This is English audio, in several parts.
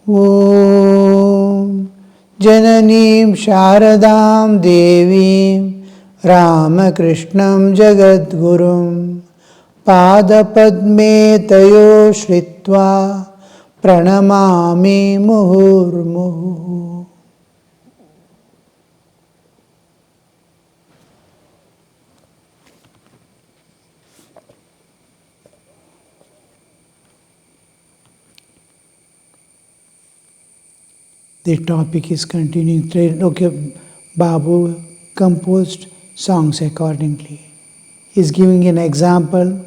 Om Jananim Sharadam Devim Ramakrishnam Jagadgurum Padapadme Tayo Shritva Pranamami Muhurmuhu. The topic is continuing. Okay, Babu composed songs accordingly. He is giving an example.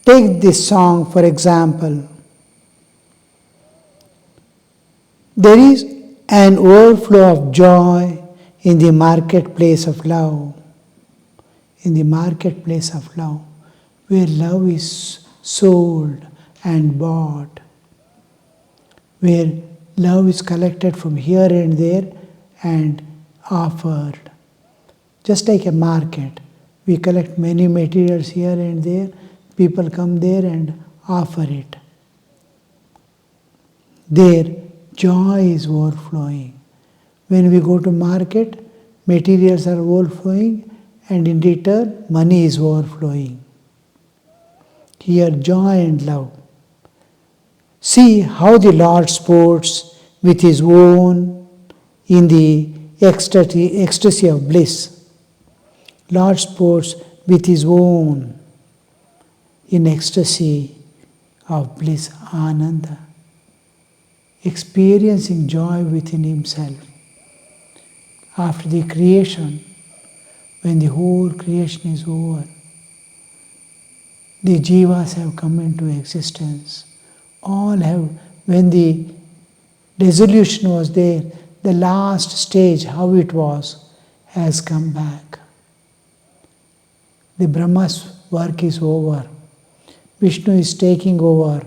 Take this song for example. There is an overflow of joy in the marketplace of love. In the marketplace of love, where love is sold and bought, where love is collected from here and there and offered. Just like a market, we collect many materials here and there, people come there and offer it. There, joy is overflowing. When we go to market, materials are overflowing and in return, money is overflowing. Here, joy and love. See how the Lord sports with His own in the ecstasy of bliss. Lord sports with His own in ecstasy of bliss, Ananda, experiencing joy within Himself. After the creation, when the whole creation is over, the jivas have come into existence. All have, when the dissolution was there, the last stage, how it was, has come back. The Brahma's work is over. Vishnu is taking over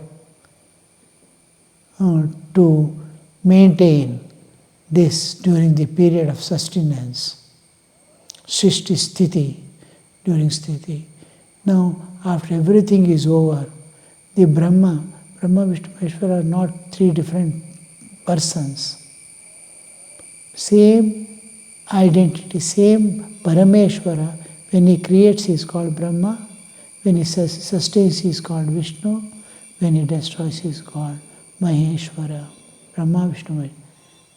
to maintain this during the period of sustenance. Srishti Sthiti, during Sthiti. Now, after everything is over, the Brahma, Vishnu, Maheshwara are not three different persons. Same identity, same Parameshwara. When he creates, he is called Brahma. When he sustains, he is called Vishnu. When he destroys, he is called Maheshwara. Brahma, Vishnu, Maheshwara.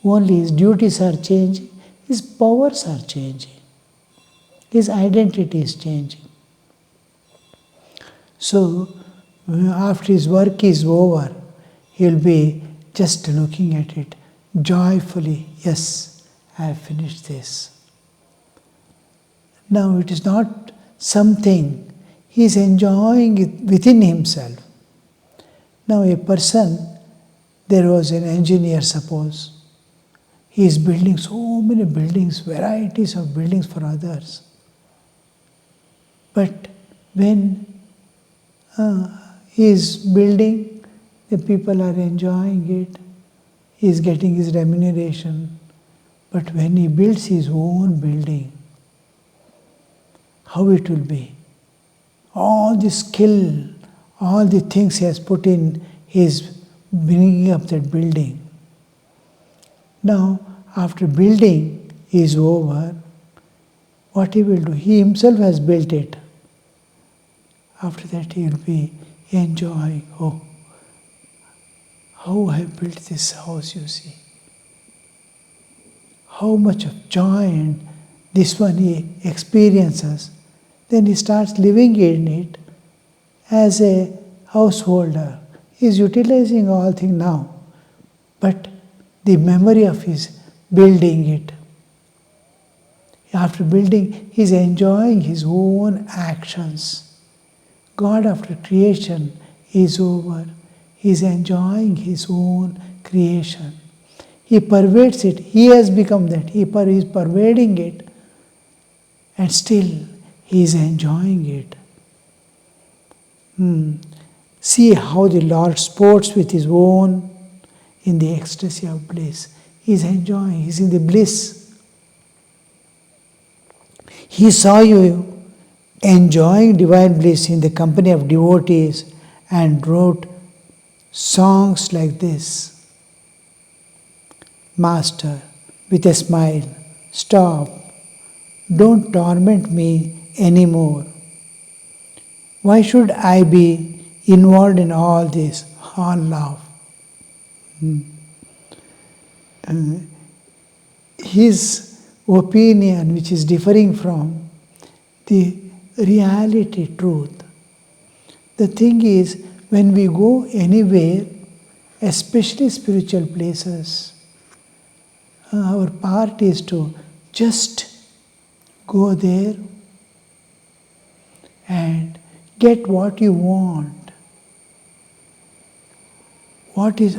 Only his duties are changing, his powers are changing. His identity is changing. So, after his work is over, he will be just looking at it joyfully. Yes, I have finished this. Now it is not something, he is enjoying it within himself. Now a person, there was an engineer, suppose, he is building so many buildings, varieties of buildings for others. But when he is building, the people are enjoying it, he is getting his remuneration. But when he builds his own building, how it will be? All the skill, all the things he has put in, he is bringing up that building. Now, after building is over, what he will do? He himself has built it. After that he will be enjoying, oh, how I have built this house, you see. How much of joy and this one he experiences. Then he starts living in it as a householder. He is utilizing all things now, but the memory of his building it. After building, he is enjoying his own actions. God, after creation is over, he is enjoying his own creation. He pervades it. He has become that. He is pervading it. And still, he is enjoying it. See how the Lord sports with his own in the ecstasy of bliss. He is enjoying. He is in the bliss. He saw you enjoying divine bliss in the company of devotees and wrote songs like this. Master, with a smile, stop, don't torment me anymore. Why should I be involved in all this? All love. His opinion, which is differing from the reality, truth. The thing is, when we go anywhere, especially spiritual places, our part is to just go there and get what you want. What is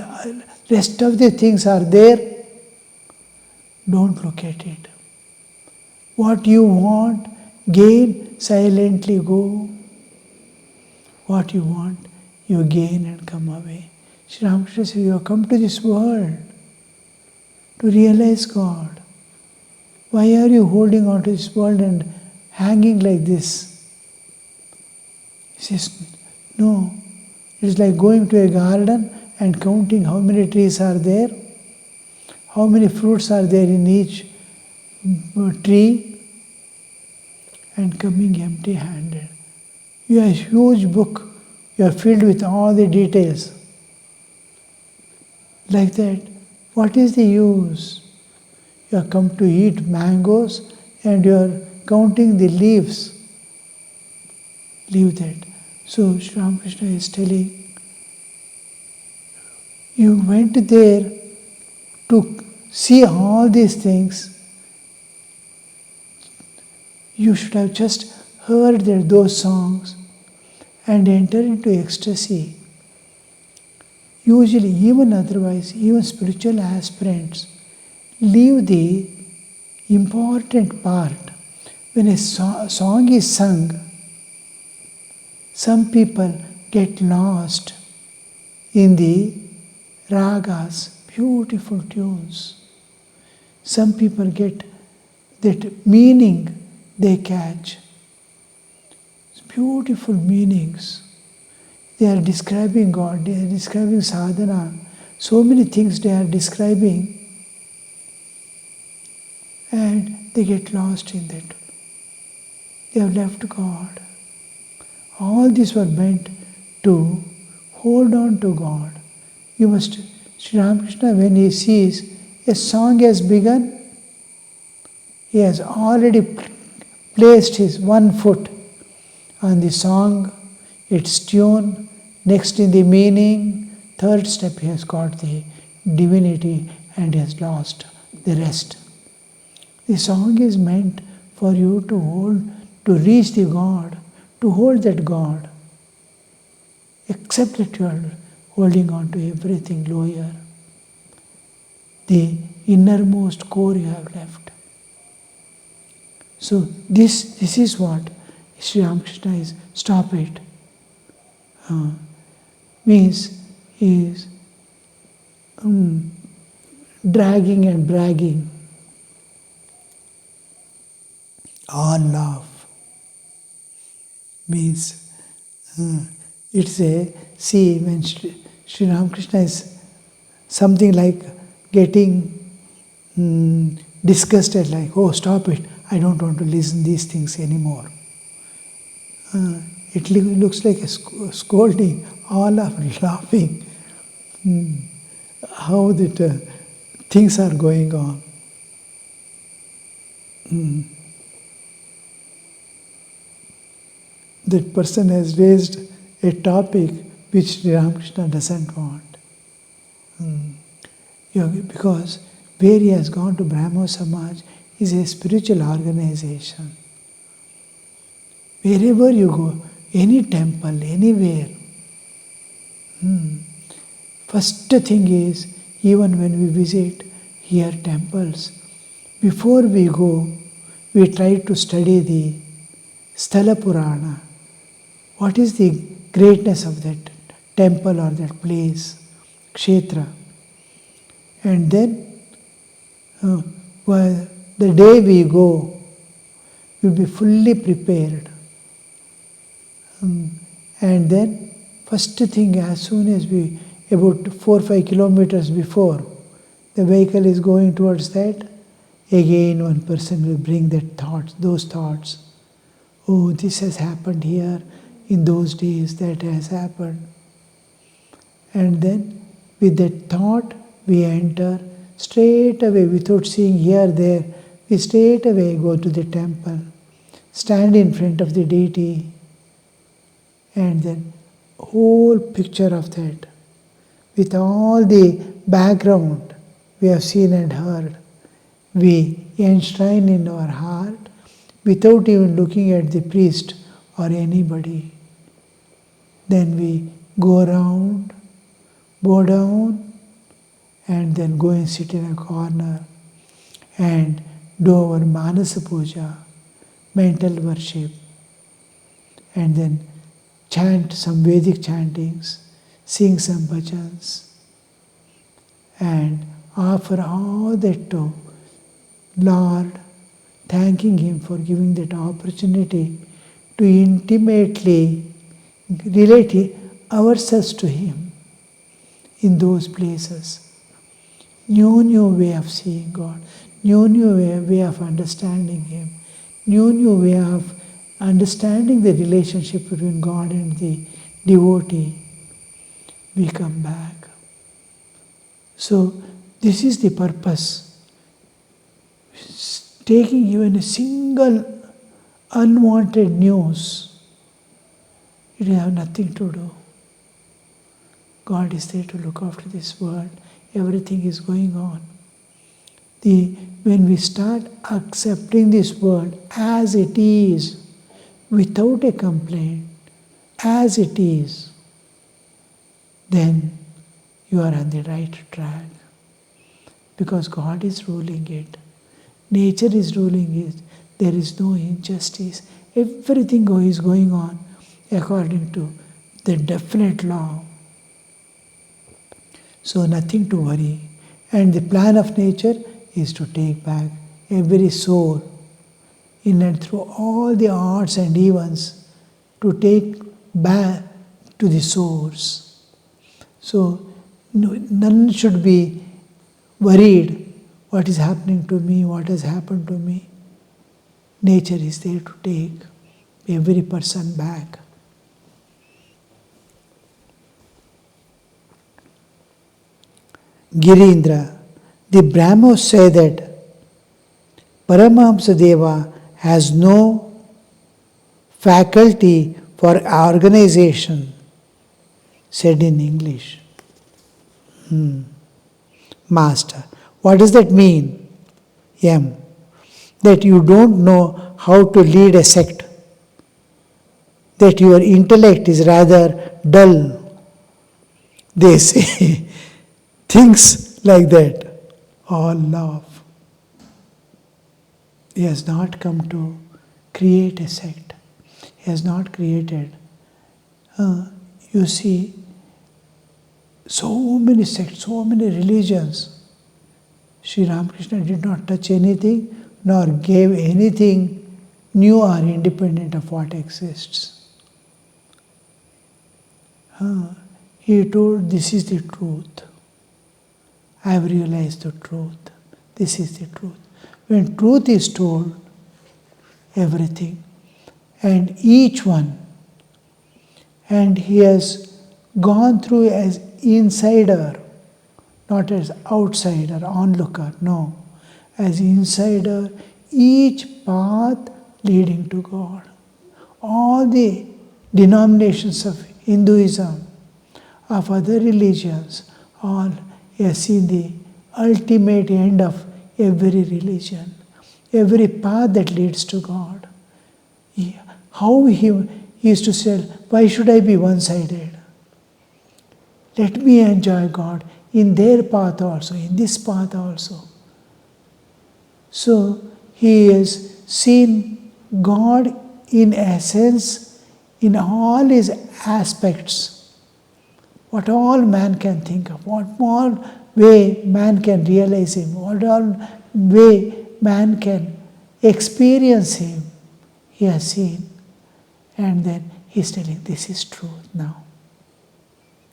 rest of the things are there, don't look at it. What you want, gain, silently go. What you want, you gain and come away. Sri Ramakrishna says, you have come to this world to realize God. Why are you holding on to this world and hanging like this? He says, no. It is like going to a garden and counting how many trees are there, how many fruits are there in each tree, and coming empty-handed. You have a huge book, you are filled with all the details. Like that, what is the use? You have come to eat mangoes and you are counting the leaves. Leave that. So Sri Ramakrishna is telling, you went there to see all these things. You should have just heard those songs and enter into ecstasy. Usually, even otherwise, even spiritual aspirants leave the important part. When a song is sung, some people get lost in the ragas, beautiful tunes. Some people get that meaning they catch. It's beautiful meanings. They are describing God, they are describing sadhana. So many things they are describing, and they get lost in that. They have left God. All these were meant to hold on to God. You must, Sri Ramakrishna, when he sees a song has begun, he has already placed his one foot on the song, its tune, next in the meaning, third step he has got the divinity and he has lost the rest. The song is meant for you to hold, to reach the God, to hold that God. Except that you are holding on to everything lower. The innermost core you have left. So this is what Sri Ramakrishna is, stop it. Means he is dragging and bragging. All love means it's a, see, when Sri Ramakrishna is something like getting disgusted, like, oh, stop it, I don't want to listen these things anymore. It looks like a scolding, all are laughing. How that things are going on. That person has raised a topic which Sri Ramakrishna doesn't want. Because where he has gone to Brahmo Samaj is a spiritual organization. Wherever you go, any temple, anywhere, first thing is, even when we visit here temples, before we go, we try to study the Sthala Purana. What is the greatness of that temple or that place, kshetra? And then, the day we go, we'll be fully prepared. And then, first thing, as soon as we, about 4 or 5 kilometers before, the vehicle is going towards that, again one person will bring those thoughts. Oh, this has happened here, in those days that has happened. And then with that thought we enter straight away, without seeing here, there, we straight away go to the temple, stand in front of the deity, and then whole picture of that, with all the background we have seen and heard, we enshrine in our heart without even looking at the priest or anybody. Then we go around, bow down, and then go and sit in a corner and do our Manasa Puja, mental worship, and then chant some Vedic chantings, sing some bhajans, and offer all that to Lord, thanking Him for giving that opportunity to intimately relate ourselves to Him in those places. New way of seeing God, new way of understanding Him, new way of understanding the relationship between God and the devotee. We come back. So this is the purpose. Taking even a single unwanted news, it will have nothing to do. God is there to look after this world. Everything is going on. When we start accepting this world as it is, without a complaint, as it is, then you are on the right track. Because God is ruling it. Nature is ruling it. There is no injustice. Everything is going on according to the definite law. So nothing to worry. And the plan of nature is to take back every soul in and through all the odds and events, to take back to the source. So none should be worried, what is happening to me, what has happened to me. Nature is there to take every person back. Girindra, the Brahmos say that Paramahamsa Deva has no faculty for organization, said in English. Master, what does that mean? M. That you don't know how to lead a sect, that your intellect is rather dull. They say things like that. All love. He has not come to create a sect. He has not created. You see, so many sects, so many religions. Sri Ramakrishna did not touch anything, nor gave anything new or independent of what exists. He told, this is the truth. I have realized the truth. This is the truth. When truth is told, everything, and each one, and he has gone through as insider, not as outsider, onlooker, no. As insider, each path leading to God. All the denominations of Hinduism, of other religions, all has seen the ultimate end of every religion, every path that leads to God. How he used to say, why should I be one-sided? Let me enjoy God in their path also, in this path also. So he has seen God in essence, in all his aspects. What all man can think of, what all way man can realize him, what all way man can experience him, he has seen. And then he's telling, this is truth now.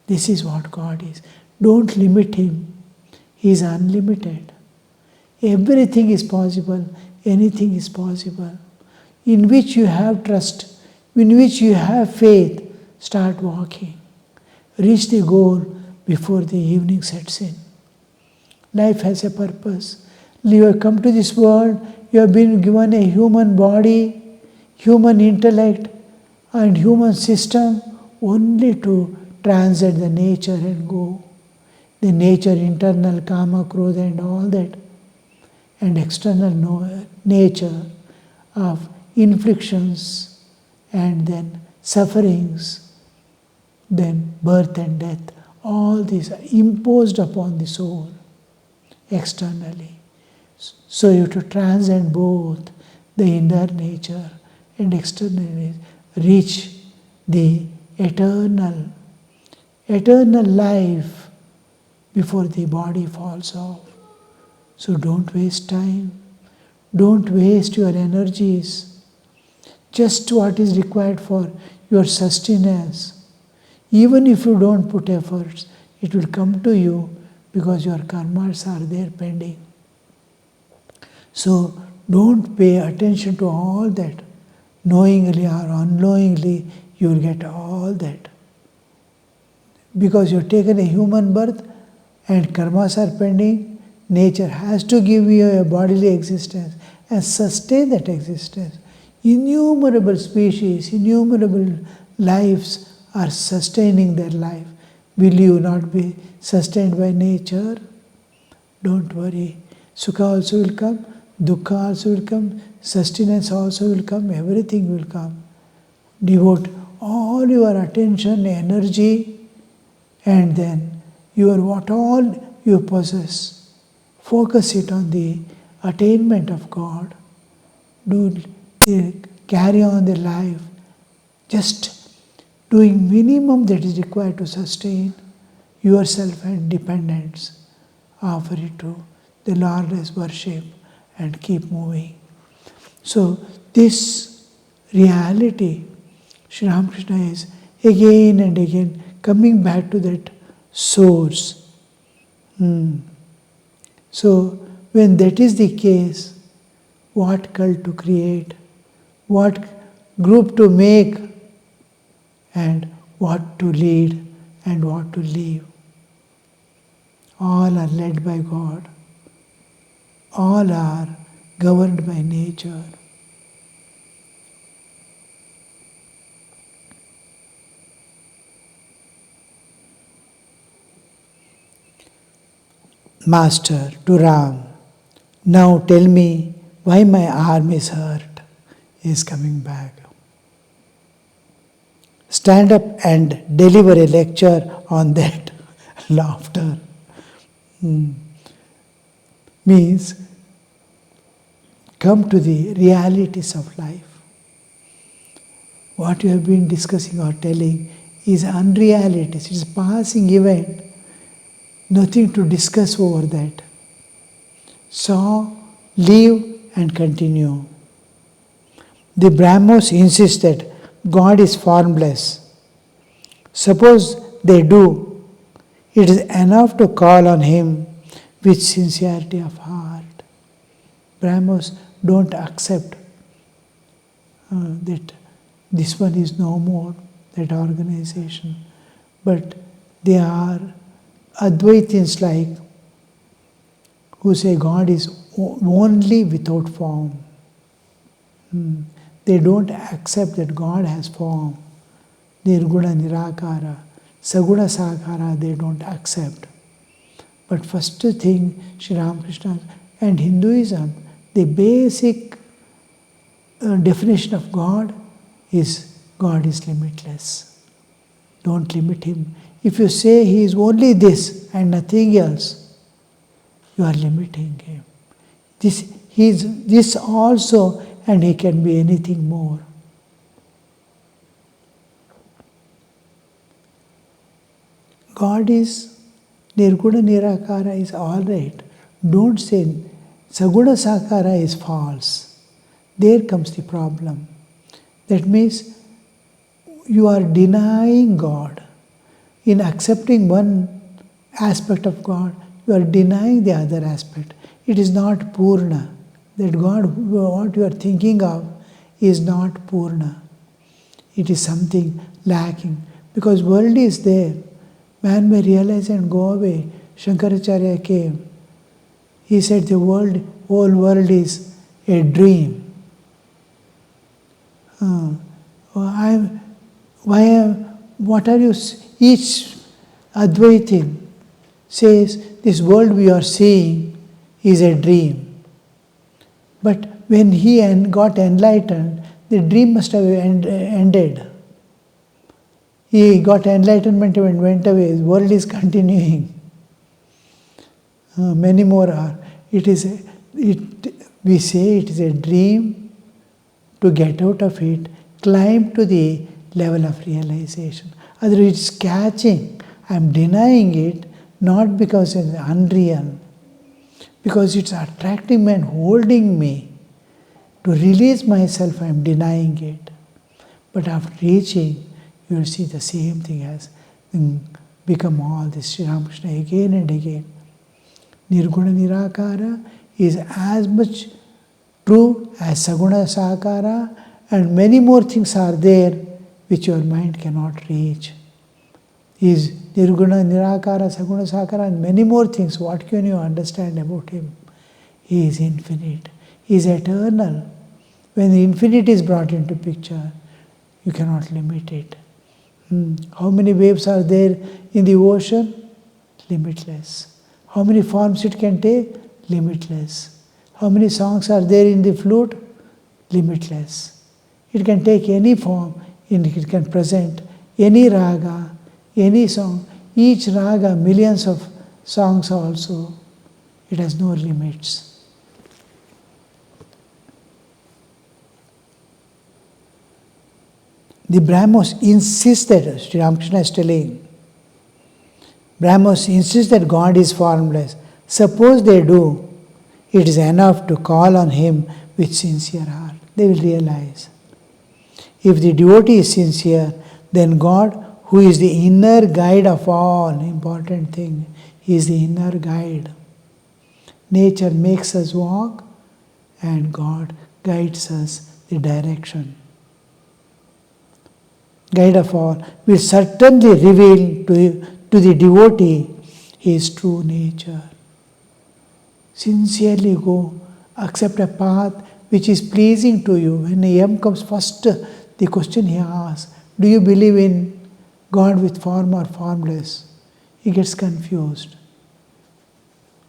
This is what God is. Don't limit him. He is unlimited. Everything is possible, anything is possible. In which you have trust, in which you have faith, start walking. Reach the goal before the evening sets in. Life has a purpose. You have come to this world, you have been given a human body, human intellect, and human system only to transcend the nature and go. The nature, internal kama, krodha and all that, and external nature of inflictions and then sufferings, then birth and death, all these are imposed upon the soul externally. So you have to transcend both the inner nature and external nature, reach the eternal life before the body falls off. So don't waste time, don't waste your energies, just what is required for your sustenance. Even if you don't put efforts, it will come to you because your karmas are there pending. So don't pay attention to all that. Knowingly or unknowingly, you will get all that. Because you have taken a human birth and karmas are pending, nature has to give you a bodily existence and sustain that existence. Innumerable species, innumerable lives are sustaining their life. Will you not be sustained by nature? Don't worry. Sukha also will come, dukkha also will come, sustenance also will come, everything will come. Devote all your attention, energy, and then what all you possess. Focus it on the attainment of God. Carry on the life, just doing minimum that is required to sustain yourself and dependence. Offer it to the Lord as worship and keep moving. So this reality, Sri Ramakrishna is again and again coming back to that source. So when that is the case, what cult to create, what group to make, and what to lead and what to leave. All are led by God. All are governed by nature. Master to Ram, now tell me why my arm is hurt. He is coming back. Stand up and deliver a lecture on that. Laughter. Means come to the realities of life. What you have been discussing or telling is unrealities. It is a passing event. Nothing to discuss over that. So, leave and continue. The Brahmos insist that God is formless. Suppose they do, it is enough to call on Him with sincerity of heart. Brahmos don't accept that this one is no more, that organization. But they are Advaitins like who say God is only without form. They don't accept that God has form. Nirguna Nirakara, Saguna Sakara, they don't accept. But first thing, Sri Ramakrishna and Hinduism, the basic definition of God is limitless. Don't limit Him. If you say He is only this and nothing else, you are limiting Him. He is this also, and He can be anything more. God is Nirguna Nirakara is all right. Don't say Saguna Sakara is false. There comes the problem. That means you are denying God. In accepting one aspect of God, you are denying the other aspect. It is not Purna. That God, what you are thinking of, is not Purna. It is something lacking. Because world is there. Man may realize and go away. Shankaracharya came. He said the whole world is a dream. What are you? Each Advaitin says this world we are seeing is a dream. But when he got enlightened, the dream must have ended. He got enlightenment and went away. The world is continuing. Many more are. We say it is a dream. To get out of it, climb to the level of realization. Otherwise it's catching. I am denying it, not because it's unreal, because it's attracting me and holding me. To release myself, I am denying it. But after reaching, you will see the same thing has become all this. Sri Ramakrishna again and again. Nirguna Nirakara is as much true as Saguna Sakara, and many more things are there which your mind cannot reach. Is Nirguna Nirakara, Saguna Sakara, and many more things. What can you understand about him? He is infinite. He is eternal. When the infinite is brought into picture, you cannot limit it. How many waves are there in the ocean? Limitless. How many forms it can take? Limitless. How many songs are there in the flute? Limitless. It can take any form, it can present any raga, any song. Each raga, millions of songs also. It has no limits. The Brahmos insist that, Sri Ramakrishna is telling, Brahmos insist that God is formless. Suppose they do, it is enough to call on Him with sincere heart. They will realize. If the devotee is sincere, then God, who is the inner guide of all, important thing, He is the inner guide. Nature makes us walk, and God guides us the direction. Guide of all will certainly reveal to the devotee his true nature. Sincerely go, accept a path which is pleasing to you. When a yam comes first, the question he asks, do you believe in God with form or formless? He gets confused.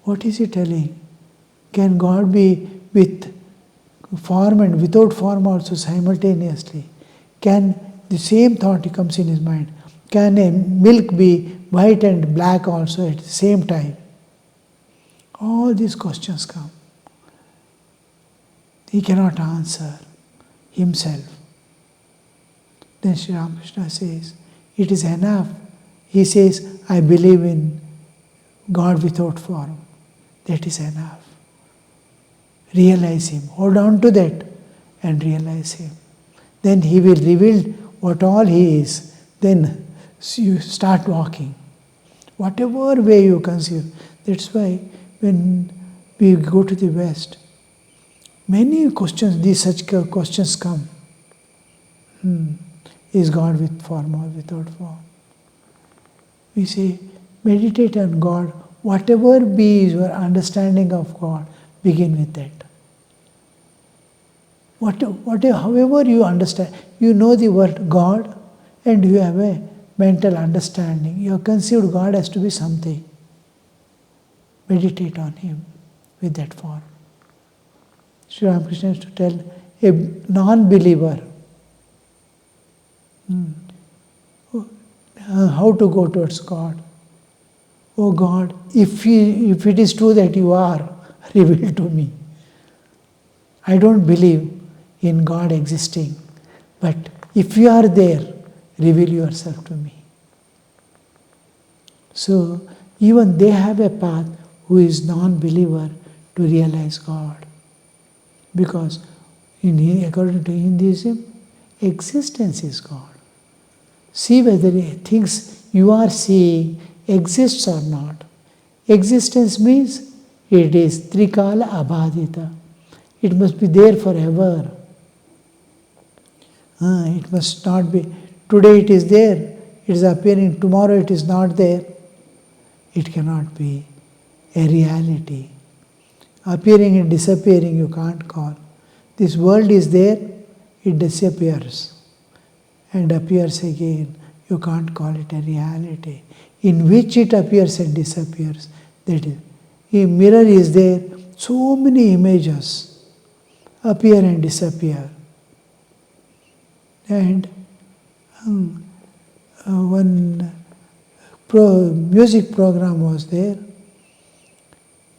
What is he telling? Can God be with form and without form also simultaneously? Can the same thought comes in his mind. Can a milk be white and black also at the same time? All these questions come. He cannot answer himself. Then Sri Ramakrishna says, it is enough. He says, I believe in God without form. That is enough. Realize Him. Hold on to that and realize Him. Then He will reveal what all He is. Then you start walking. Whatever way you conceive. That's why when we go to the West, many questions, such questions come. Is God with form or without form? We say, meditate on God. Whatever be your understanding of God, begin with that. However you understand, you know the word God and you have a mental understanding. You have conceived God has to be something. Meditate on Him with that form. Sri Ramakrishna used to tell a non-believer how to go towards God. Oh God, if it is true that you are, reveal to me. I don't believe in God existing, but if you are there, reveal yourself to me. So even they have a path who is non-believer to realize God. Because according to Hinduism, existence is God. See whether things you are seeing exists or not. Existence means it is Trikala Abhadita. It must be there forever. It must not be, today it is there, it is appearing, tomorrow it is not there. It cannot be a reality. Appearing and disappearing you can't call. This world is there, it disappears and appears again. You can't call it a reality. In which it appears and disappears. That is, a mirror is there, so many images appear and disappear. And one music program was there.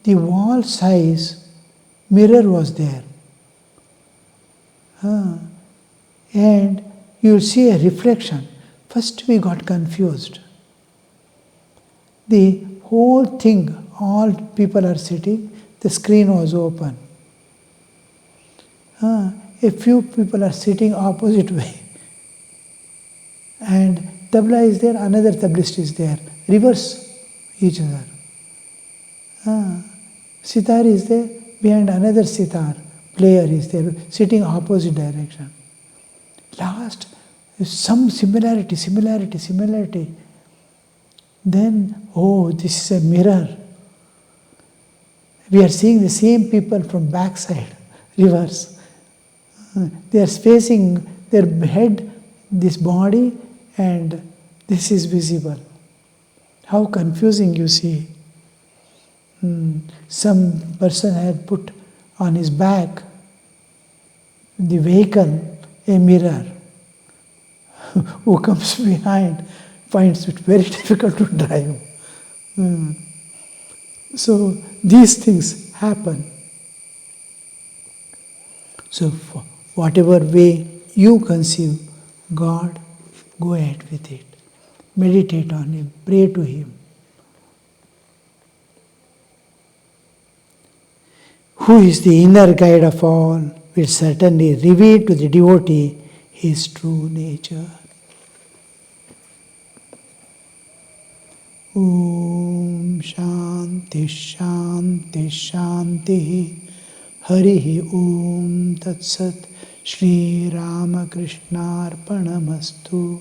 The wall size mirror was there. And you'll see a reflection. First we got confused. The whole thing, all people are sitting, the screen was open. A few people are sitting opposite way. And tabla is there, another tablist is there. Reverse each other. Sitar is there, behind another sitar player is there, sitting opposite direction. Last, some similarity. Then, oh, this is a mirror. We are seeing the same people from backside, reverse. They are facing their head, this body, and this is visible. How confusing you see. Some person had put on his back, the vehicle, a mirror. Who comes behind finds it very difficult to drive. So these things happen. So whatever way you conceive God, go ahead with it. Meditate on Him, pray to Him. Who is the inner guide of all, will certainly reveal to the devotee his true nature. Om Shanti Shanti Shanti Harihi Om Tat Sat Shri Ramakrishna Arpanamastu.